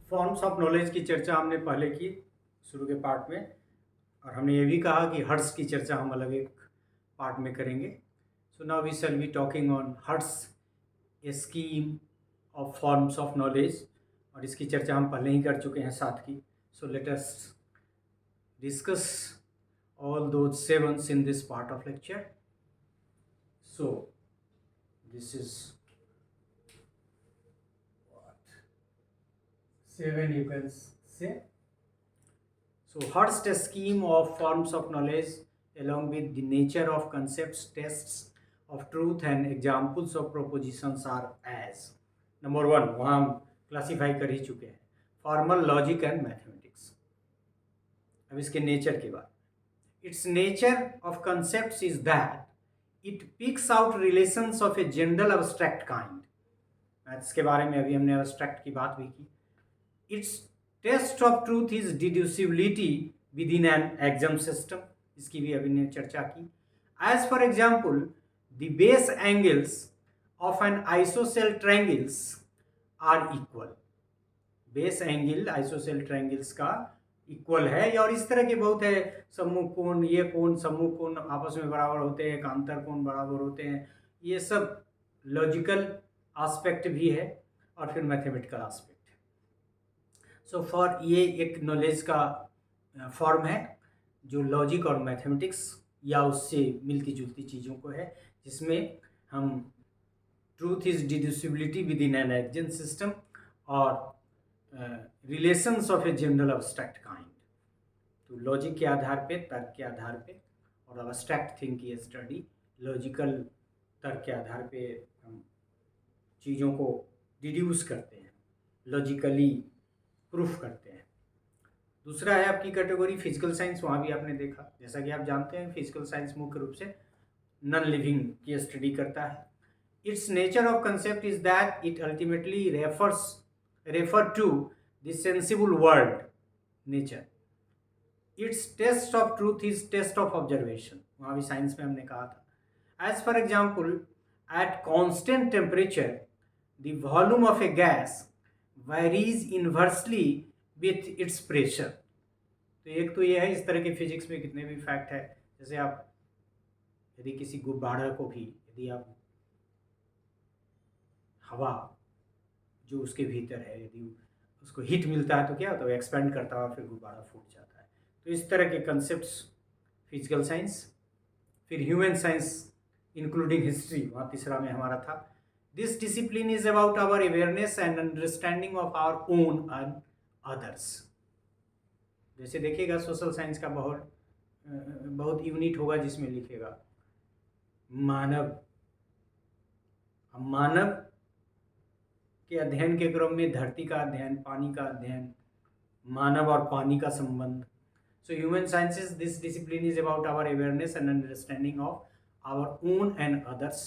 Forms of knowledge की चर्चा हमने पहले की शुरू के पार्ट में, और हमने ये भी कहा कि हर्ट्स की चर्चा हम अलग एक पार्ट में करेंगे। So now we shall be talking on Hirst's a scheme of forms of knowledge, और इसकी चर्चा हम पहले ही कर चुके हैं 7 की। So let us discuss all those 7s in this part of lecture. So this is what 7 you can say. So Hurst scheme of forms of knowledge along with the nature of concepts, tests of truth and examples of propositions are as number 1 वहाँ हम classify कर ही चुके हैं, formal, logic and mathematics. अब इसके nature के बाद, its nature of concepts is that it picks out relations of a general abstract kind. Maths के बारे में अभी हमने abstract की बात भी की। Its test of truth is deducibility within an axiom system. इसकी भी अभी ने चर्चा की। As for example, the base angles of an isosceles triangles are equal. Base angle ISOCELL triangles का इक्वल है, और इस तरह के बहुत है, सम्मुख कोण, ये कोण सम्मुख कोण आपस में बराबर होते हैं, कांतर कोण बराबर होते हैं, ये सब लॉजिकल एस्पेक्ट भी है और फिर मैथमेटिकल एस्पेक्ट है। सो फॉर ये एक नॉलेज का फॉर्म है जो लॉजिक और मैथमेटिक्स या उससे मिलती जुलती चीज़ों को है, जिसमें हम truth is deducibility within an axiom system और relations of a general abstract kind. तो लॉजिक के आधार पे, तर्क के आधार पे, और अब्स्ट्रैक्ट थिंग की स्टडी लॉजिकल तर्क के आधार पे हम चीज़ों को डिड्यूस करते हैं, लॉजिकली प्रूफ करते हैं। दूसरा है आपकी कैटेगरी फिजिकल साइंस। वहाँ भी आपने देखा, जैसा कि आप जानते हैं, फिजिकल साइंस मुख्य रूप से नॉन लिविंग की स्टडी करता है। It's nature of concept is that it ultimately refer to the sensible world nature. Its test of truth is test of observation. वहाँ भी साइंस में हमने कहा था। As for example, at constant temperature, the volume of a gas varies inversely with its pressure. तो एक तो ये है, इस तरह के फिजिक्स में कितने भी फैक्ट है, जैसे आप यदि किसी गुब्बारा को भी, यदि आप हवा जो उसके भीतर है, यदि उसको हीट मिलता है तो क्या होता है, वो एक्सपेंड करता है, फिर गुब्बारा फूट जाता है। तो इस तरह के कंसेप्ट्स फिजिकल साइंस। फिर ह्यूमन साइंस इंक्लूडिंग हिस्ट्री, वहाँ तीसरा में हमारा था। This discipline is about our awareness and understanding of our own and others. जैसे देखिएगा सोशल साइंस का बहुत यूनिट होगा जिसमें लिखेगा मानव के अध्ययन के क्रम में धरती का अध्ययन, पानी का अध्ययन, मानव और पानी का संबंध। So human sciences, this discipline is about our awareness and understanding of our own and others.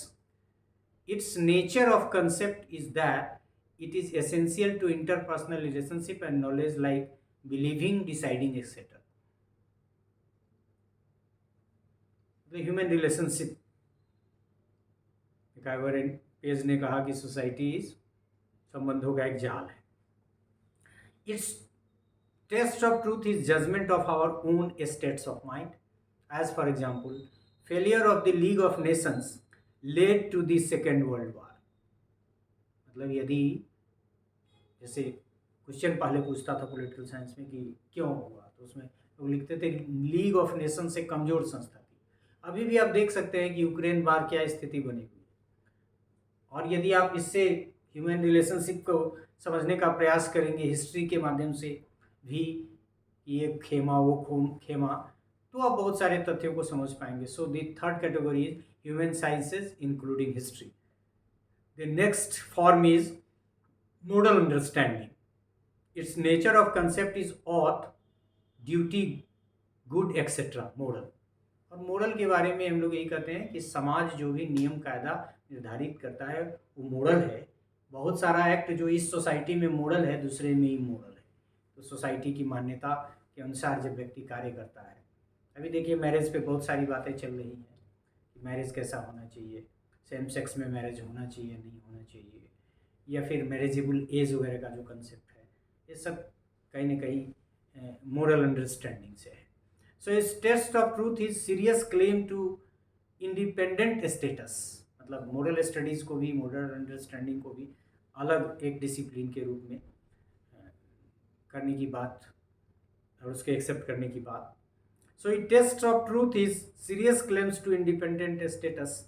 It's nature of concept is that it is essential to interpersonal relationship and knowledge like believing, deciding etcetera. The human relationship, Page ने कहा कि society is संबंधों का एक जाल है। It's test of truth is judgment of our own states of mind. As for example, failure of the League of Nations led to the Second World War. मतलब यदि, जैसे क्वेश्चन पहले पूछता था पॉलिटिकल साइंस में कि क्यों हुआ, तो उसमें लोग लिखते थे लीग ऑफ नेशंस एक कमजोर संस्था थी। अभी भी आप देख सकते हैं कि यूक्रेन वार क्या स्थिति बनी हुई है, और यदि आप इससे ह्यूमन रिलेशनशिप को समझने का प्रयास करेंगे हिस्ट्री के माध्यम से भी, ये खेमा वो खेमा, तो आप बहुत सारे तथ्यों को समझ पाएंगे। So the third category is human sciences including history. The next form is model understanding. It's nature of concept is auth, duty, good etcetera, model. और मॉडल के बारे में हम लोग यही कहते हैं कि समाज जो भी नियम कायदा निर्धारित करता है वो मॉडल है। बहुत सारा एक्ट जो इस सोसाइटी में मॉडल है, दूसरे में ही मॉडल है। तो सोसाइटी की मान्यता के अनुसार जब व्यक्ति कार्य करता है, अभी देखिए मैरिज पे बहुत सारी बातें चल रही हैं कि मैरिज कैसा होना चाहिए, सेम सेक्स में मैरिज होना चाहिए नहीं होना चाहिए, या फिर मैरिजेबल एज वगैरह का जो कंसेप्ट है, ये सब कहीं ना कहीं मोरल अंडरस्टैंडिंग से है. सो इस test of truth is serious claim to independent status. मतलब मोरल स्टडीज़ को भी, मोरल अंडरस्टैंडिंग को भी अलग एक डिसिप्लिन के रूप में करने की बात और उसके एक्सेप्ट करने की बात. So it test of truth is serious claims to independent status.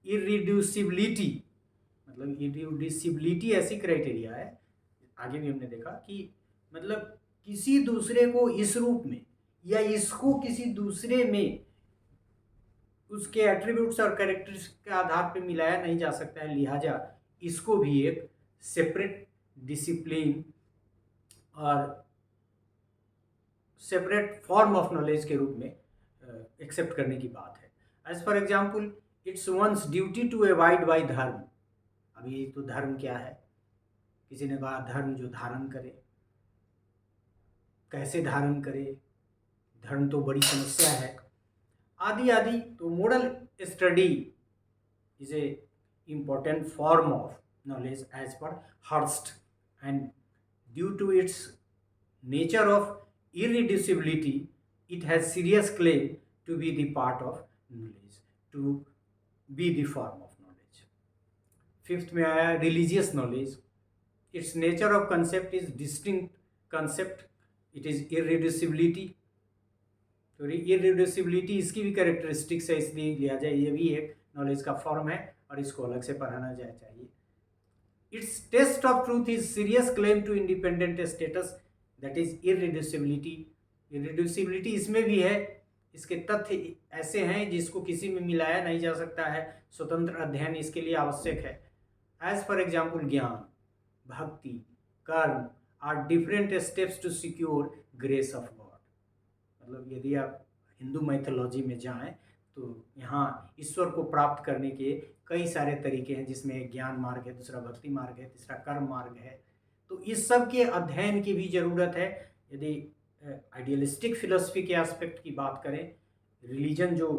Irreducibility, मतलब इरिड्यूसिबिलिटी ऐसी क्राइटेरिया है, आगे भी हमने देखा कि मतलब किसी दूसरे को इस रूप में या इसको किसी दूसरे में उसके एट्रीब्यूट्स और कैरेक्टर्स के आधार पर मिलाया नहीं जा सकता है. लिहाजा इसको भी एक सेपरेट डिसिप्लिन और सेपरेट फॉर्म ऑफ नॉलेज के रूप में एक्सेप्ट करने की बात है. As for example, it's one's duty to avoid by dharma. अभी तो धर्म क्या है, किसी ने कहा धर्म जो धारण करे, कैसे धारण करे, धर्म तो बड़ी समस्या है, आदि आदि. तो moral study is a important form of knowledge as per Hurst, and due to its nature of irreducibility, it has serious claim to be the part of knowledge, to be the form of knowledge. Fifth में आया religious knowledge. Its nature of concept is distinct concept. It is irreducibility. तो irreducibility इसकी भी characteristics है, इसलिए लिया जाए ये भी एक नॉलेज का फॉर्म है और इसको अलग से पढ़ाना जाए चाहिए. It's test of truth is serious claim to independent status, that is irreducibility. Irreducibility इसमें भी है, इसके तथ्य ऐसे हैं जिसको किसी में मिलाया नहीं जा सकता है. स्वतंत्र अध्ययन इसके लिए आवश्यक है. As for example, gyan, bhakti, karma are different steps to secure grace of God. मतलब यदि आप हिंदू मैथोलॉजी में जाएं तो यहाँ ईश्वर को प्राप्त करने के कई सारे तरीके हैं, जिसमें एक ज्ञान मार्ग है, दूसरा भक्ति मार्ग है, तीसरा कर्म मार्ग है. तो इस सब के अध्ययन की भी ज़रूरत है. यदि आइडियलिस्टिक फिलोसफी के एस्पेक्ट की बात करें, रिलीजन जो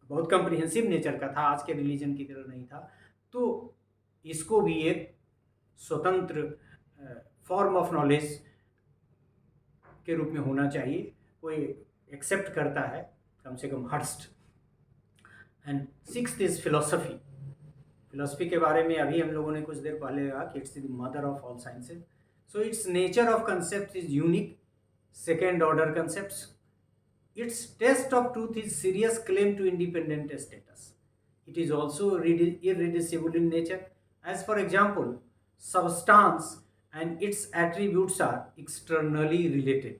बहुत कम्प्रिहेंसिव नेचर का था, आज के रिलीजन की तरह नहीं था, तो इसको भी एक स्वतंत्र फॉर्म ऑफ नॉलेज के रूप में होना चाहिए. कोई एक्सेप्ट करता है, कम से कम Hirst. And sixth is philosophy. Philosophy के बारे में अभी हम लोगों ने कुछ देर पहले कहा कि it's the mother of all sciences. So it's nature of concept is unique, second order concepts. It's test of truth is serious claim to independent status. It is also irreducible in nature. As for example, substance and its attributes are externally related.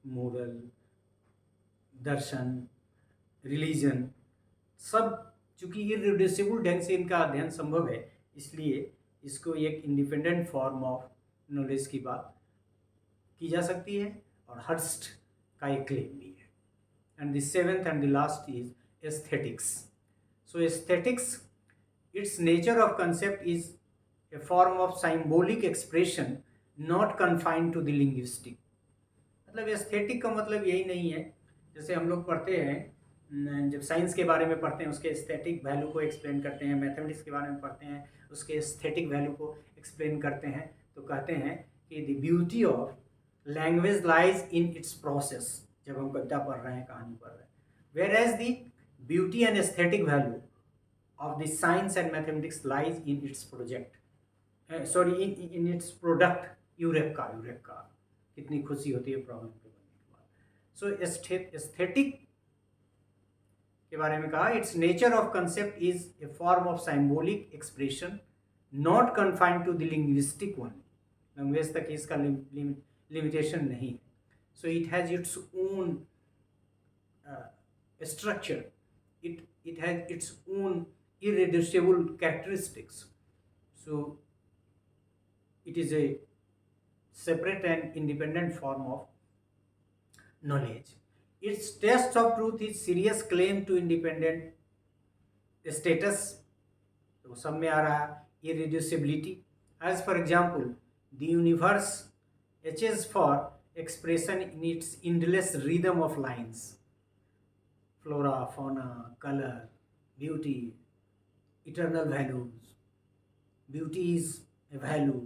Moral, Darshan, religion, सब चूँकि irreducible ढंग से इनका अध्ययन संभव है, इसलिए इसको एक इंडिपेंडेंट फॉर्म ऑफ नॉलेज की बात की जा सकती है और हर्स्ट का एक क्लेम भी है. And the seventh and the last is aesthetics. So aesthetics, it's nature of concept is a form of symbolic expression not confined to the linguistic. मतलब एस्थेटिक का मतलब यही नहीं है, जैसे हम लोग पढ़ते हैं, जब साइंस के बारे में पढ़ते हैं उसके एस्थेटिक वैल्यू को एक्सप्लेन करते हैं, मैथमेटिक्स के बारे में पढ़ते हैं उसके एस्थेटिक वैल्यू को एक्सप्लेन करते हैं, तो कहते हैं कि the beauty of language lies in it's process. जब हम कविता पढ़ रहे हैं, कहानी पढ़ रहे हैं, whereas the beauty and aesthetic value of the science and mathematics lies in its project, sorry in its product. Eureka, कितनी खुशी होती है प्रॉब्लम के बनने के बाद. सो एस्थेटिक के बारे में कहा, it's nature of concept is a form of symbolic expression not confined to the linguistic one. Language तक इसका लिमिटेशन नहीं. So it has its own structure, it has its own irreducible characteristics. So it is a separate and independent form of knowledge. Its test of truth is serious claim to independent status. तो सब में आ रहा है irreducibility. As for example, the universe aches for expression in its endless rhythm of lines. Flora, fauna, color, beauty, eternal values. Beauty is a value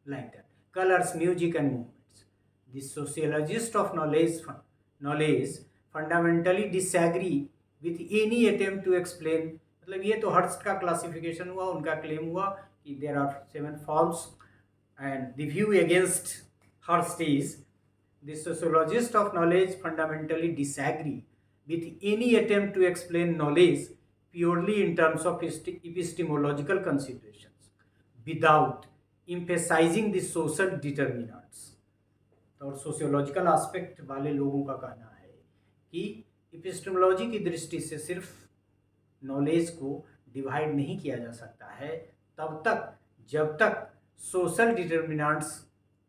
like that. colors, music, and movements. The sociologists of knowledge fundamentally disagree with any attempt to explain. मतलब ये तो hertz का classification हुआ, उनका claim हुआ कि there are 7 forms, and the view against Hurst is the sociologists of knowledge fundamentally disagree with any attempt to explain knowledge purely in terms of epistemological considerations without emphasizing the social determinants. और sociological aspect वाले लोगों का कहना है कि epistemology की दृष्टि से सिर्फ नॉलेज को डिवाइड नहीं किया जा सकता है तब तक जब तक सोशल डिटर्मिनेंट्स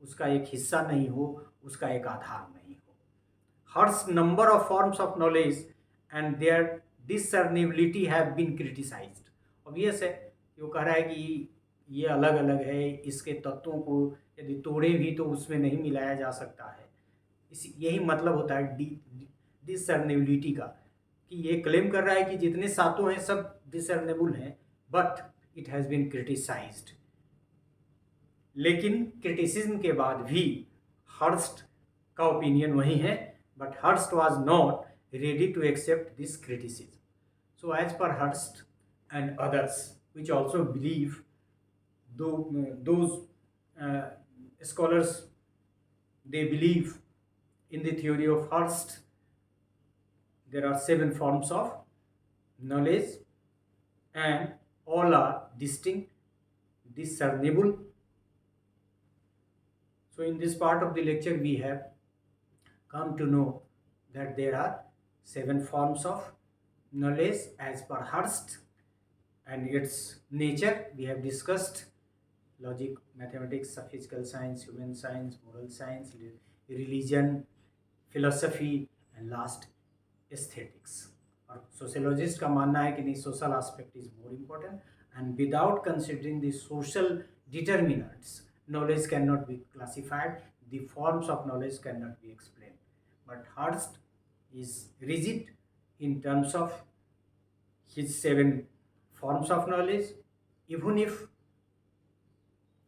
उसका एक हिस्सा नहीं हो, उसका एक आधार नहीं हो. Hirst's number of forms of knowledge and their discernibility have been criticised. Obvious है, वो कह रहा है कि ये अलग अलग है, इसके तत्वों को यदि तोड़े भी तो उसमें नहीं मिलाया जा सकता है. यही मतलब होता है डिसर्नेबिलिटी का, कि ये क्लेम कर रहा है कि जितने सातों हैं सब डिसर्नेबल हैं, but it has been criticised. लेकिन क्रिटिसिज्म के बाद भी हर्स्ट का ओपिनियन वही है, but Hirst was not ready to accept this criticism. So as per Hirst and others which also believe, those scholars, they believe in the theory of Hurst there are 7 forms of knowledge and all are distinct, discernible. So in this part of the lecture we have come to know that there are 7 forms of knowledge as per Hurst and its nature. We have discussed logic, mathematics, physical science, human science, moral science, religion, philosophy and last aesthetics. और sociologist का मानना है कि नहीं, social aspect is more important and without considering the social determinants knowledge cannot be classified, the forms of knowledge cannot be explained. But Hurst is rigid in terms of his 7 forms of knowledge, even if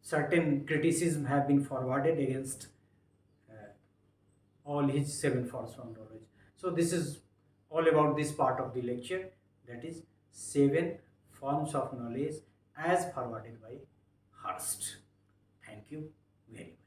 certain criticism have been forwarded against all his 7 forms of knowledge. So this is all about this part of the lecture, that is 7 forms of knowledge as forwarded by Hurst. Thank you very much.